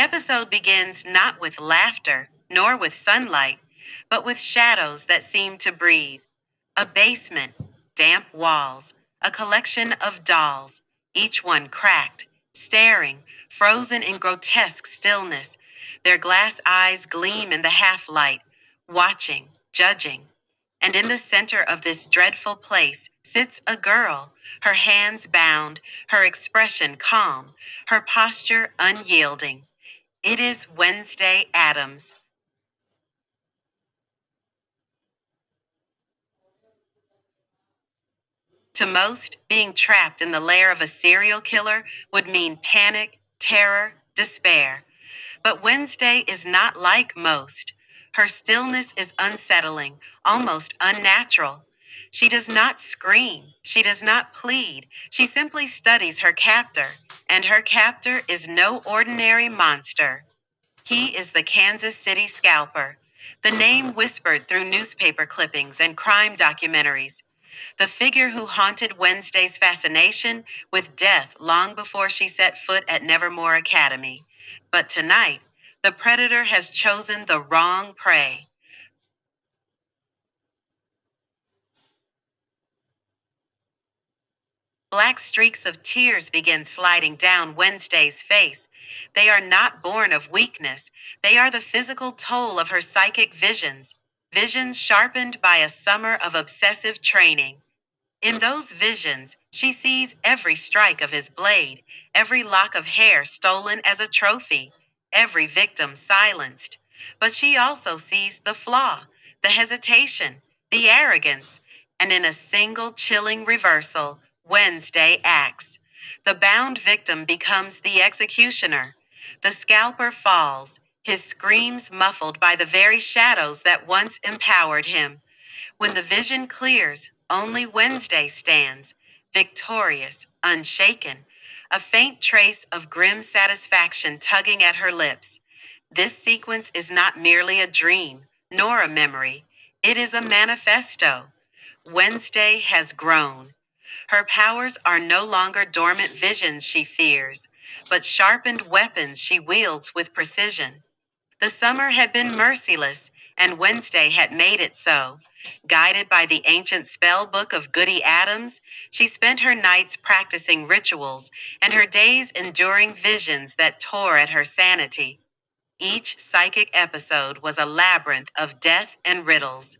episode begins not with laughter, nor with sunlight, but with shadows that seem to breathe. A basement, damp walls, a collection of dolls, each one cracked, staring, frozen in grotesque stillness. Their glass eyes gleam in the half light, watching, judging. And in the center of this dreadful place sits a girl, her hands bound, her expression calm, her posture unyielding. It is Wednesday Addams. To most, being trapped in the lair of a serial killer would mean panic, terror, despair. But Wednesday is not like most. Her stillness is unsettling, almost unnatural. She does not scream. She does not plead. She simply studies her captor, and her captor is no ordinary monster. He is the Kansas City Scalper, the name whispered through newspaper clippings and crime documentaries, the figure who haunted Wednesday's fascination with death long before she set foot at Nevermore Academy. But tonight, the predator has chosen the wrong prey. Black streaks of tears begin sliding down Wednesday's face. They are not born of weakness. They are the physical toll of her psychic visions, visions sharpened by a summer of obsessive training. In those visions, she sees every strike of his blade, every lock of hair stolen as a trophy, every victim silenced. But she also sees the flaw, the hesitation, the arrogance, and in a single chilling reversal, Wednesday acts. The bound victim becomes the executioner. The scalper falls, his screams muffled by the very shadows that once empowered him. When the vision clears, only Wednesday stands, victorious, unshaken, a faint trace of grim satisfaction tugging at her lips. This sequence is not merely a dream, nor a memory. It is a manifesto. Wednesday has grown. Her powers are no longer dormant visions she fears, but sharpened weapons she wields with precision. The summer had been merciless, and Wednesday had made it so. Guided by the ancient spell book of Goody Adams, she spent her nights practicing rituals and her days enduring visions that tore at her sanity. Each psychic episode was a labyrinth of death and riddles.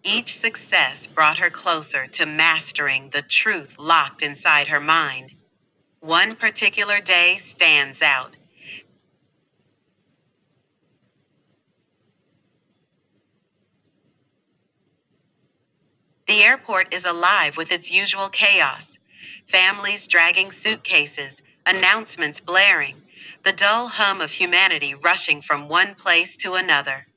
Each success brought her closer to mastering the truth locked inside her mind. One particular day stands out. The airport is alive with its usual chaos. Families dragging suitcases, announcements blaring, the dull hum of humanity rushing from one place to another.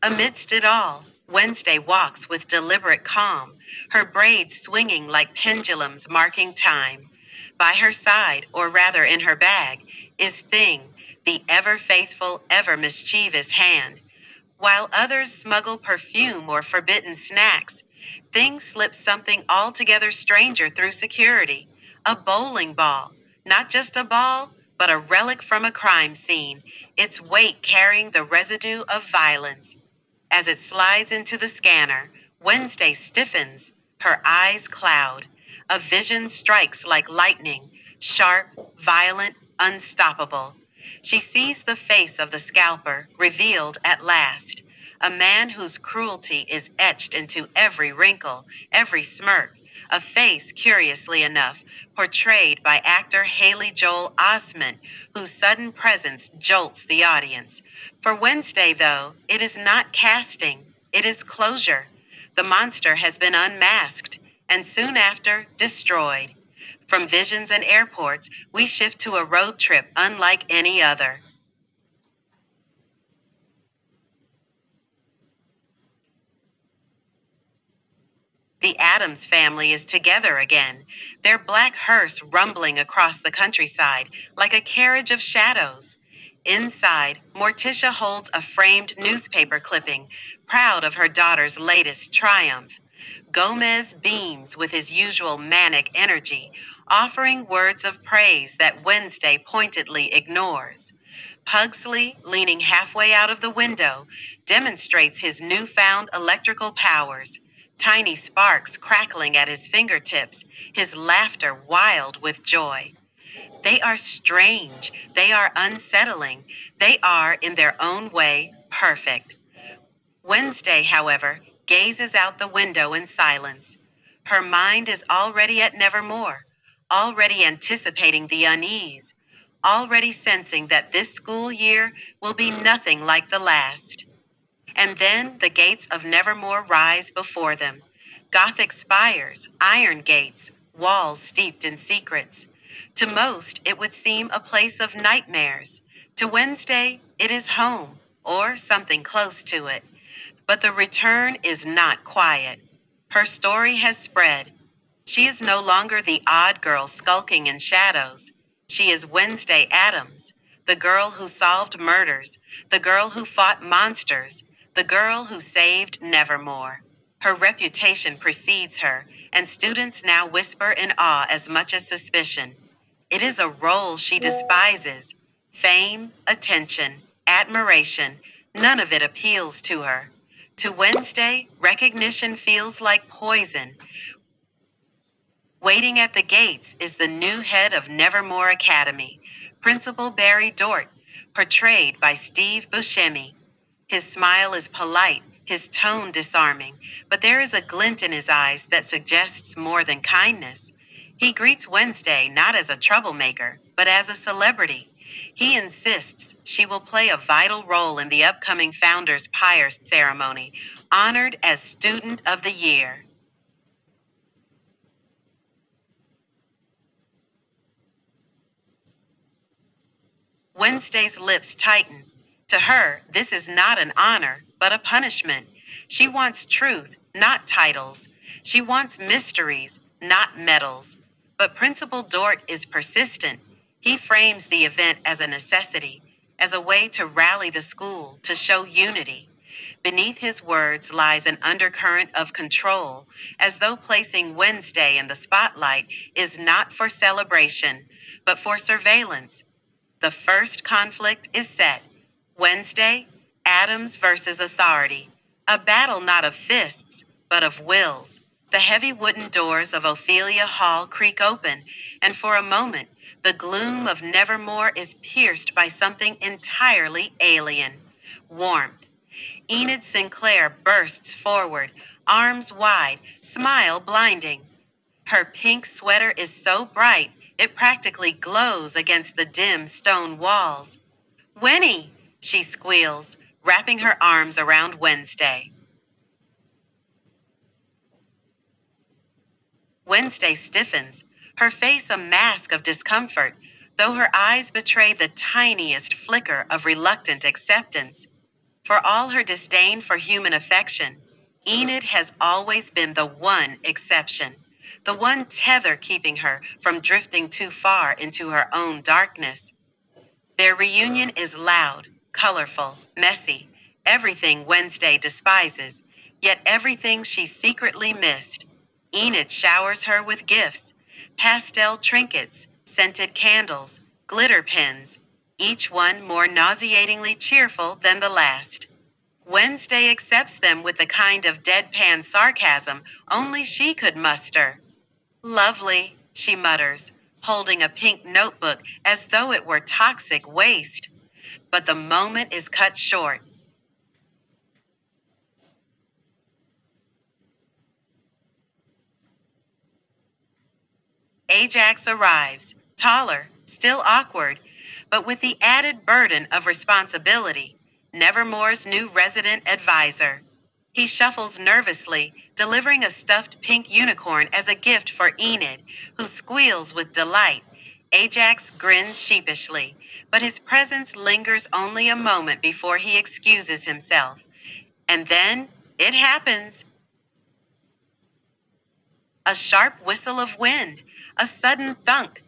Amidst it all, Wednesday walks with deliberate calm, her braids swinging like pendulums marking time. By her side, or rather in her bag, is Thing, the ever faithful, ever mischievous hand. While others smuggle perfume or forbidden snacks, Thing slips something altogether stranger through security, a bowling ball. Not just a ball, but a relic from a crime scene, its weight carrying the residue of violence. As it slides into the scanner, Wednesday stiffens, her eyes cloud. A vision strikes like lightning, sharp, violent, unstoppable. She sees the face of the scalper, revealed at last. A man whose cruelty is etched into every wrinkle, every smirk. A face, curiously enough, portrayed by actor Haley Joel Osment, whose sudden presence jolts the audience. For Wednesday, though, it is not casting, it is closure. The monster has been unmasked, and soon after, destroyed. From visions and airports, we shift to a road trip unlike any other. The Adams family is together again, their black hearse rumbling across the countryside like a carriage of shadows. Inside, Morticia holds a framed newspaper clipping, proud of her daughter's latest triumph. Gomez beams with his usual manic energy, offering words of praise that Wednesday pointedly ignores. Pugsley, leaning halfway out of the window, demonstrates his newfound electrical powers, tiny sparks crackling at his fingertips, his laughter wild with joy. They are strange, they are unsettling, they are, in their own way, perfect. Wednesday, however, gazes out the window in silence. Her mind is already at Nevermore, already anticipating the unease, already sensing that this school year will be nothing like the last. And then the gates of Nevermore rise before them. Gothic spires, iron gates, walls steeped in secrets. To most, it would seem a place of nightmares. To Wednesday, it is home, or something close to it. But the return is not quiet. Her story has spread. She is no longer the odd girl skulking in shadows. She is Wednesday Adams, the girl who solved murders, the girl who fought monsters, the girl who saved Nevermore. Her reputation precedes her, and students now whisper in awe as much as suspicion. It is a role she despises. Fame, attention, admiration, none of it appeals to her. To Wednesday, recognition feels like poison. Waiting at the gates is the new head of Nevermore Academy, Principal Barry Dort, portrayed by Steve Buscemi. His smile is polite, his tone disarming, but there is a glint in his eyes that suggests more than kindness. He greets Wednesday not as a troublemaker, but as a celebrity. He insists she will play a vital role in the upcoming Founders Pyre ceremony, honored as Student of the Year. Wednesday's lips tighten. To her, this is not an honor, but a punishment. She wants truth, not titles. She wants mysteries, not medals. But Principal Dort is persistent. He frames the event as a necessity, as a way to rally the school, to show unity. Beneath his words lies an undercurrent of control, as though placing Wednesday in the spotlight is not for celebration, but for surveillance. The first conflict is set. Wednesday, Adams versus authority. A battle not of fists, but of wills. The heavy wooden doors of Ophelia Hall creak open, and for a moment, the gloom of Nevermore is pierced by something entirely alien. Warmth. Enid Sinclair bursts forward, arms wide, smile blinding. Her pink sweater is so bright, it practically glows against the dim stone walls. Winnie, she squeals, wrapping her arms around Wednesday. Wednesday stiffens, her face a mask of discomfort, though her eyes betray the tiniest flicker of reluctant acceptance. For all her disdain for human affection, Enid has always been the one exception, the one tether keeping her from drifting too far into her own darkness. Their reunion is loud, colorful, messy, everything Wednesday despises, yet everything she secretly missed. Enid showers her with gifts, pastel trinkets, scented candles, glitter pens, each one more nauseatingly cheerful than the last. Wednesday accepts them with the kind of deadpan sarcasm only she could muster. Lovely, she mutters, holding a pink notebook as though it were toxic waste. But the moment is cut short. Ajax arrives, taller, still awkward, but with the added burden of responsibility, Nevermore's new resident advisor. He shuffles nervously, delivering a stuffed pink unicorn as a gift for Enid, who squeals with delight. Ajax grins sheepishly, but his presence lingers only a moment before he excuses himself. And then it happens. A sharp whistle of wind, a sudden thunk.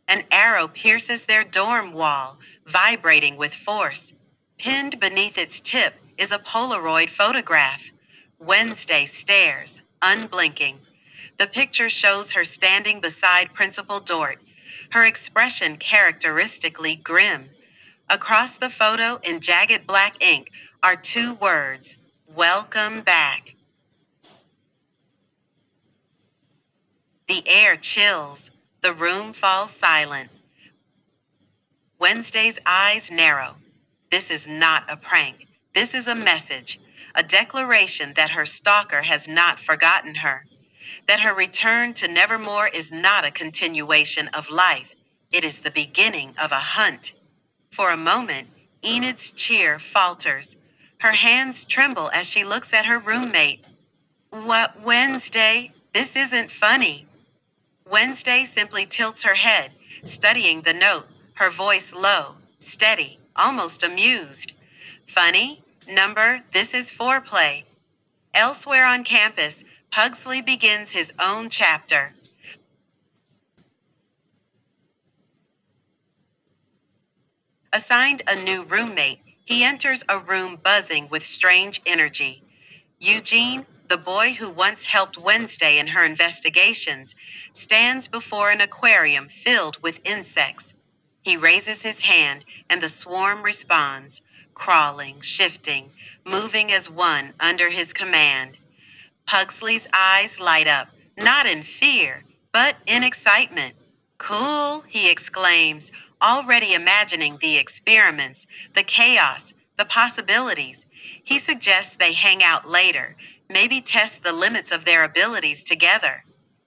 An arrow pierces their dorm wall, vibrating with force. Pinned beneath its tip is a Polaroid photograph. Wednesday stares, unblinking. The picture shows her standing beside Principal Dort, her expression characteristically grim. Across the photo in jagged black ink are two words, "Welcome back." The air chills. The room falls silent. Wednesday's eyes narrow. This is not a prank. This is a message, a declaration that her stalker has not forgotten her, that her return to Nevermore is not a continuation of life. It is the beginning of a hunt. For a moment, Enid's cheer falters. Her hands tremble as she looks at her roommate. "What, Wednesday? This isn't funny." Wednesday simply tilts her head, studying the note, her voice low, steady, almost amused. "Funny? Number, this is foreplay." Elsewhere on campus, Pugsley begins his own chapter. Assigned a new roommate, he enters a room buzzing with strange energy. Eugene, the boy who once helped Wednesday in her investigations, stands before an aquarium filled with insects. He raises his hand, and the swarm responds, crawling, shifting, moving as one under his command. Pugsley's eyes light up, not in fear, but in excitement. "Cool," he exclaims, already imagining the experiments, the chaos, the possibilities. He suggests they hang out later, maybe test the limits of their abilities together.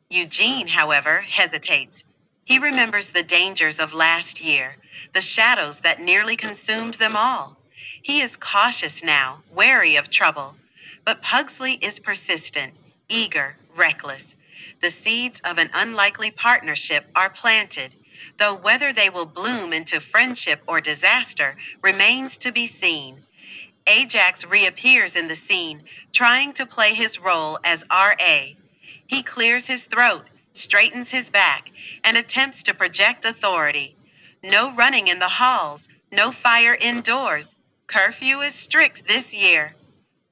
Eugene, however, hesitates. He remembers the dangers of last year, the shadows that nearly consumed them all. He is cautious now, wary of trouble. But Pugsley is persistent, eager, reckless. The seeds of an unlikely partnership are planted, though whether they will bloom into friendship or disaster remains to be seen. Ajax reappears in the scene, trying to play his role as R.A. He clears his throat, straightens his back, and attempts to project authority. No running in the halls, no fire indoors. Curfew is strict this year.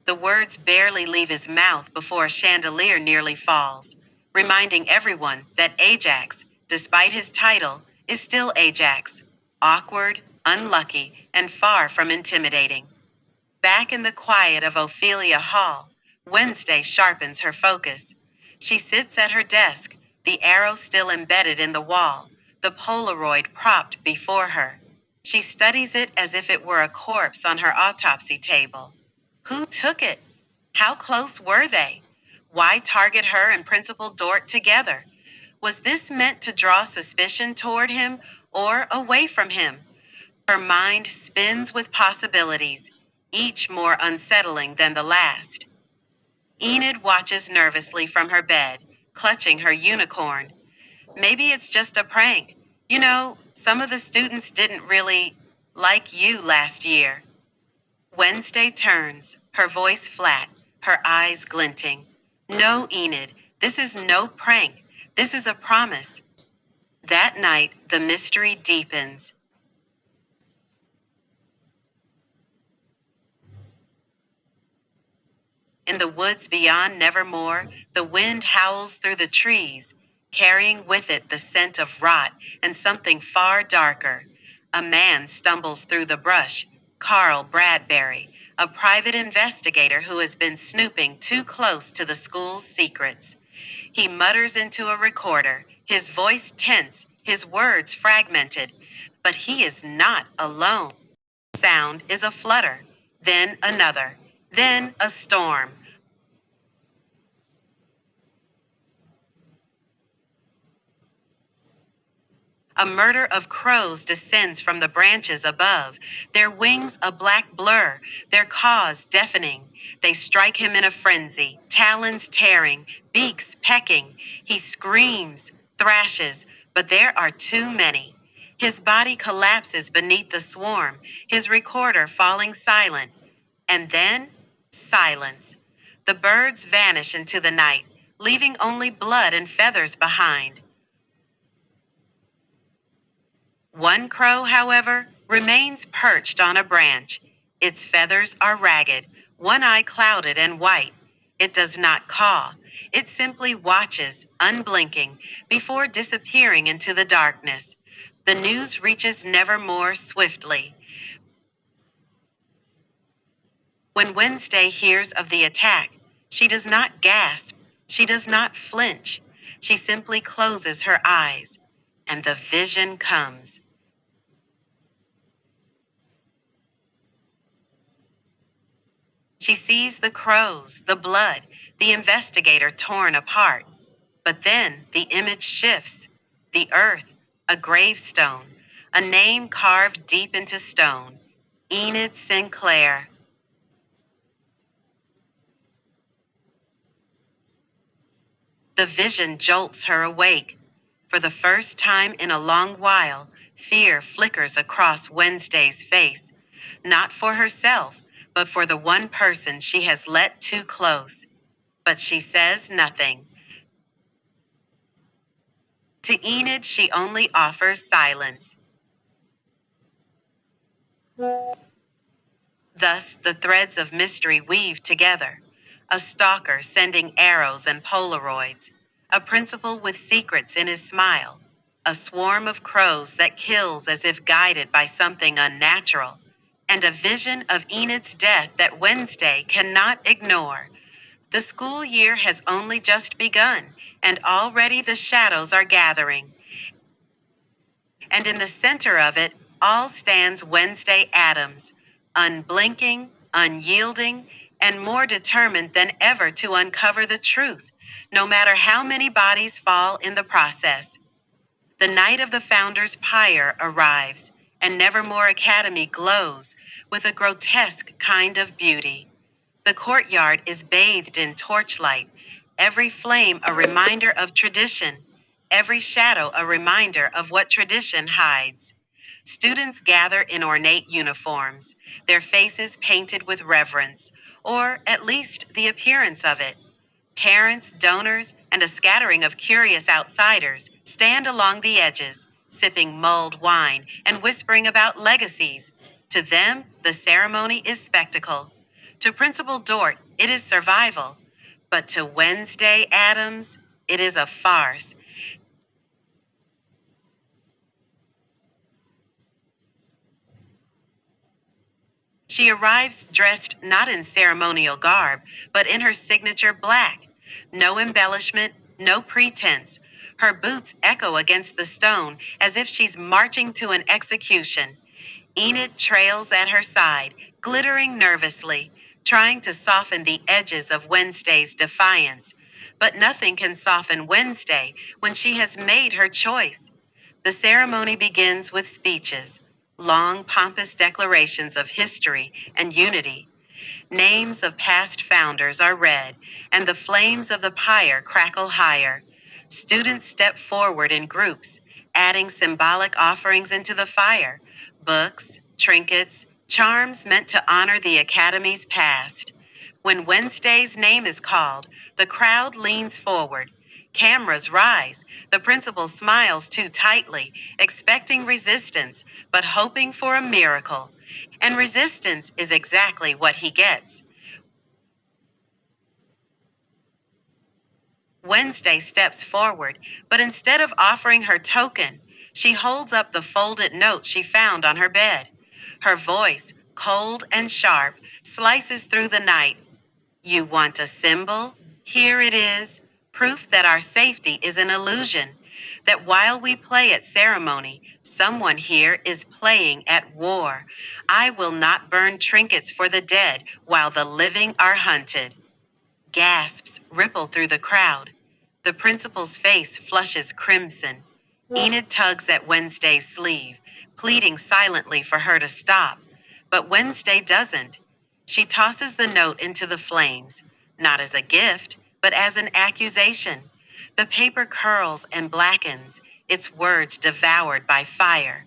The words barely leave his mouth before a chandelier nearly falls, reminding everyone that Ajax, despite his title, is still Ajax, awkward, unlucky, and far from intimidating. Back in the quiet of Ophelia Hall, Wednesday sharpens her focus. She sits at her desk, the arrow still embedded in the wall, the Polaroid propped before her. She studies it as if it were a corpse on her autopsy table. Who took it? How close were they? Why target her and Principal Dort together? Was this meant to draw suspicion toward him or away from him? Her mind spins with possibilities, each more unsettling than the last. Enid watches nervously from her bed, clutching her unicorn. Maybe it's just a prank. You know, some of the students didn't really like you last year. Wednesday turns, her voice flat, her eyes glinting. "No, Enid, this is no prank. This is a promise." That night, the mystery deepens. In the woods beyond Nevermore, the wind howls through the trees, carrying with it the scent of rot and something far darker. A man stumbles through the brush, Carl Bradbury, a private investigator who has been snooping too close to the school's secrets. He mutters into a recorder, his voice tense, his words fragmented. But he is not alone. Sound is a flutter, then another, then a storm. A murder of crows descends from the branches above, their wings a black blur, their caws deafening. They strike him in a frenzy, talons tearing, beaks pecking. He screams, thrashes, but there are too many. His body collapses beneath the swarm, his recorder falling silent. And then, silence. The birds vanish into the night, leaving only blood and feathers behind. One crow, however, remains perched on a branch. Its feathers are ragged, one eye clouded and white. It does not caw. It simply watches, unblinking, before disappearing into the darkness. The news reaches Nevermore swiftly. When Wednesday hears of the attack, she does not gasp. She does not flinch. She simply closes her eyes, and the vision comes. She sees the crows, the blood, the investigator torn apart. But then the image shifts. The earth, a gravestone, a name carved deep into stone. Enid Sinclair. The vision jolts her awake. For the first time in a long while, fear flickers across Wednesday's face. Not for herself, but for the one person she has let too close. But she says nothing. To Enid, she only offers silence. Thus, the threads of mystery weave together. A stalker sending arrows and Polaroids. A principal with secrets in his smile. A swarm of crows that kills as if guided by something unnatural. And a vision of Enid's death that Wednesday cannot ignore. The school year has only just begun, and already the shadows are gathering. And in the center of it all stands Wednesday Addams, unblinking, unyielding, and more determined than ever to uncover the truth, no matter how many bodies fall in the process. The night of the founder's pyre arrives, and Nevermore Academy glows with a grotesque kind of beauty. The courtyard is bathed in torchlight, every flame a reminder of tradition, every shadow a reminder of what tradition hides. Students gather in ornate uniforms, their faces painted with reverence, or at least the appearance of it. Parents, donors, and a scattering of curious outsiders stand along the edges, sipping mulled wine and whispering about legacies. To them, the ceremony is spectacle. To Principal Dort, it is survival. But to Wednesday Addams, it is a farce. She arrives dressed not in ceremonial garb, but in her signature black. No embellishment, no pretense. Her boots echo against the stone as if she's marching to an execution. Enid trails at her side, glittering nervously, trying to soften the edges of Wednesday's defiance. But nothing can soften Wednesday when she has made her choice. The ceremony begins with speeches, long, pompous declarations of history and unity. Names of past founders are read, and the flames of the pyre crackle higher. Students step forward in groups, adding symbolic offerings into the fire, books, trinkets, charms meant to honor the Academy's past. When Wednesday's name is called, the crowd leans forward. Cameras rise. The principal smiles too tightly, expecting resistance, but hoping for a miracle. And resistance is exactly what he gets. Wednesday steps forward, but instead of offering her token, she holds up the folded note she found on her bed. Her voice, cold and sharp, slices through the night. You want a symbol? Here it is, proof that our safety is an illusion, that while we play at ceremony, someone here is playing at war. I will not burn trinkets for the dead while the living are hunted. Gasps ripple through the crowd. The principal's face flushes crimson. Enid tugs at Wednesday's sleeve, pleading silently for her to stop. But Wednesday doesn't. She tosses the note into the flames, not as a gift, but as an accusation. The paper curls and blackens, its words devoured by fire.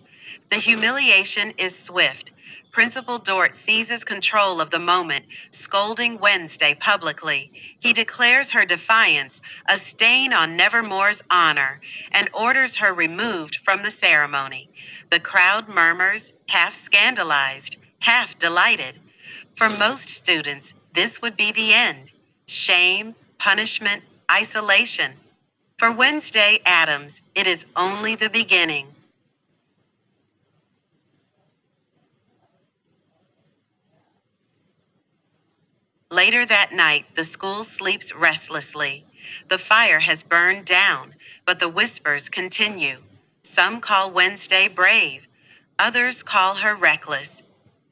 The humiliation is swift. Principal Dort seizes control of the moment, scolding Wednesday publicly. He declares her defiance a stain on Nevermore's honor and orders her removed from the ceremony. The crowd murmurs, half scandalized, half delighted. For most students, this would be the end. shame, punishment, isolation. For Wednesday Addams, it is only the beginning. Later that night, the school sleeps restlessly. The fire has burned down, but the whispers continue. Some call Wednesday brave, others call her reckless.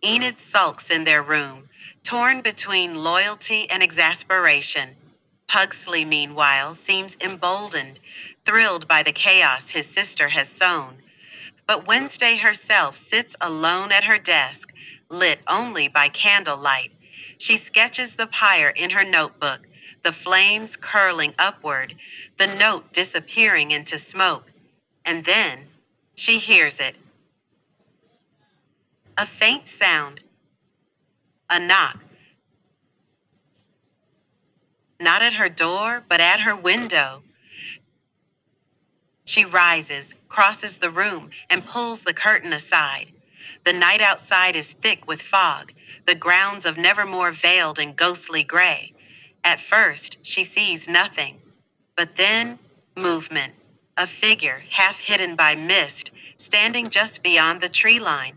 Enid sulks in their room, torn between loyalty and exasperation. Pugsley, meanwhile, seems emboldened, thrilled by the chaos his sister has sown. But Wednesday herself sits alone at her desk, lit only by candlelight. She sketches the pyre in her notebook, the flames curling upward, the note disappearing into smoke. And then she hears it. A faint sound, a knock, not at her door, but at her window. She rises, crosses the room, and pulls the curtain aside. The night outside is thick with fog, the grounds of Nevermore veiled in ghostly gray. At first, she sees nothing, but then movement. A figure, half hidden by mist, standing just beyond the tree line.